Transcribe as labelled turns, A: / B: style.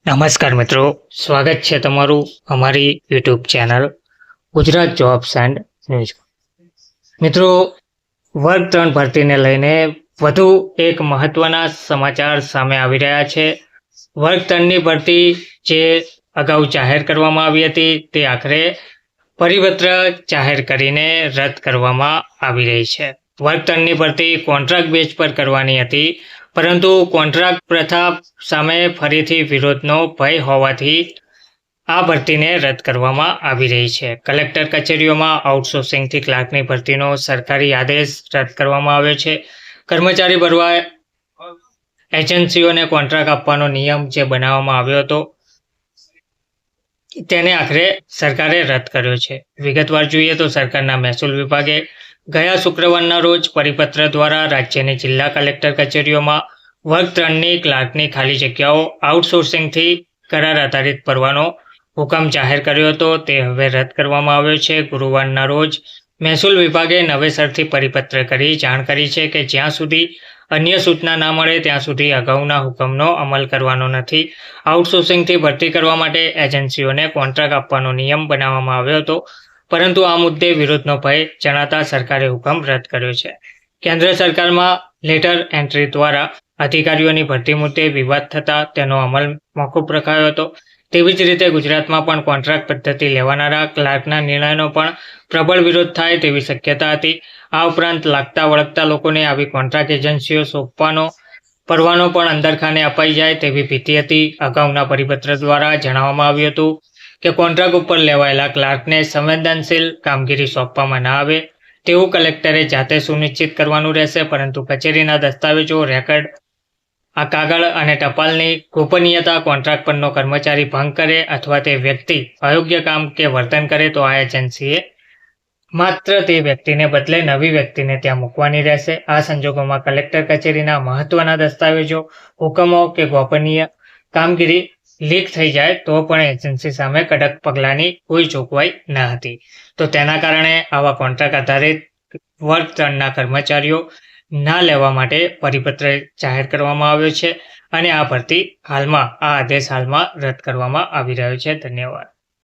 A: નમસ્કાર મિત્રો, સ્વાગત છે તમારું અમારી YouTube channel Gujarat jobs and news. મિત્રો, વર્ગ 3 ભરતીને લઈને વધુ એક મહત્વના સમાચાર સામે આવી રહ્યા છે. વર્ગ 3ની ભરતી જે અગાઉ જાહેર કરવામાં આવી હતી તે આખરે પરિપત્ર જાહેર કરીને રદ કરવામાં આવી રહી છે. વર્ગ 3ની ભરતી કોન્ટ્રાક્ટ બેઝ પર કરવાની હતી, પરંતુ કોન્ટ્રાક્ટ પ્રથા સામે ફરીથી વિરોધનો ભય હોવાથી આ ભરતીને રદ કરવામાં આવી રહી છે. કલેક્ટર કચેરીઓમાં આઉટસોર્સિંગથી ક્લાર્કની ભરતીનો સરકારી આદેશ રદ કરવામાં આવ્યો છે. કર્મચારી ભરવા એજન્સીઓને કોન્ટ્રાક્ટ આપવાનો નિયમ જે બનાવવામાં આવ્યો હતો તેને આખરે સરકારે રદ કર્યો છે. વિગતવાર જોઈએ તો સરકારના મહેસૂલ વિભાગે ગયા શુક્રવારના રોજ પરિપત્ર દ્વારા રાજ્યની જિલ્લા કલેક્ટર કચેરીઓમાં વર્ગ 3ની ક્લાર્કની ખાલી જગ્યાઓ આઉટસોર્સિંગથી કરાર આધારિત ભરવાનો હુકમ જાહેર કર્યો હતો. તે હવે રદ કરવામાં આવ્યો છે. ગુરુવારના રોજ મહેસૂલ વિભાગે નવેસરથી પરિપત્ર કરી જાણ કરી છે કે જ્યાં સુધી અન્ય સૂચના ના મળે ત્યાં સુધી અગાઉના હુકમનો અમલ કરવાનો નથી. આઉટસોર્સિંગથી ભરતી કરવા માટે એજન્સીઓને કોન્ટ્રાક્ટ આપવાનો નિયમ બનાવવામાં આવ્યો હતો, પરંતુ આ મુદ્દે વિરોધનો ભય જણાતા સરકારે હુકમ રદ કર્યો છે. કેન્દ્ર સરકારમાં લેટર એન્ટ્રી દ્વારા અધિકારીઓની ભરતી મુદ્દે વિવાદ થતાં તેનો અમલ મોકૂફ રખાયો હતો. તેવી જ રીતે ગુજરાતમાં પણ કોન્ટ્રાક્ટ પદ્ધતિ લેવાનારા ક્લાર્કના નિર્ણયનો પણ પ્રબળ વિરોધ થાય તેવી શક્યતા હતી. આ ઉપરાંત લાગતા વળગતા લોકોને આવી કોન્ટ્રાક્ટ એજન્સીઓ સોંપવાનો પરવાનો પણ અંદરખાને અપાઈ જાય તેવી ભીતિ હતી. અગાઉના પરિપત્ર દ્વારા જણાવવામાં આવ્યું હતું કે કોન્ટ્રાક્ટ ઉપર લેવાયેલા ક્લાર્કને સંવેદનશીલ કામગીરી સોંપવામાં ના આવે તેવું કલેક્ટરે જાતે સુનિશ્ચિત કરવાનું રહેશે, પરંતુ કચેરીના દસ્તાવેજો, રેકર્ડ, આ કાગળ અને ટપાલની ગોપનીયતા કોન્ટ્રાક્ટ પરનો કર્મચારી ભંગ કરે અથવા તે વ્યક્તિ અયોગ્ય કામ કે વર્તન કરે તો આ એજન્સીએ માત્ર તે વ્યક્તિને બદલે નવી વ્યક્તિને ત્યાં મૂકવાની રહેશે. આ સંજોગોમાં કલેક્ટર કચેરીના મહત્વના દસ્તાવેજો, હુકમો કે ગોપનીય કામગીરી લીક થઈ જાય તો પણ એજન્સી સામે કડક પગલાંની કોઈ જોગવાઈ ન હતી. તો તેના કારણે આવા કોન્ટ્રાક્ટ આધારિત વર્ગ 3ના કર્મચારીઓ ના લેવા માટે પરિપત્ર જાહેર કરવામાં આવ્યો છે અને આ ભરતી આ આદેશ હાલમાં રદ કરવામાં આવી રહ્યો છે. ધન્યવાદ.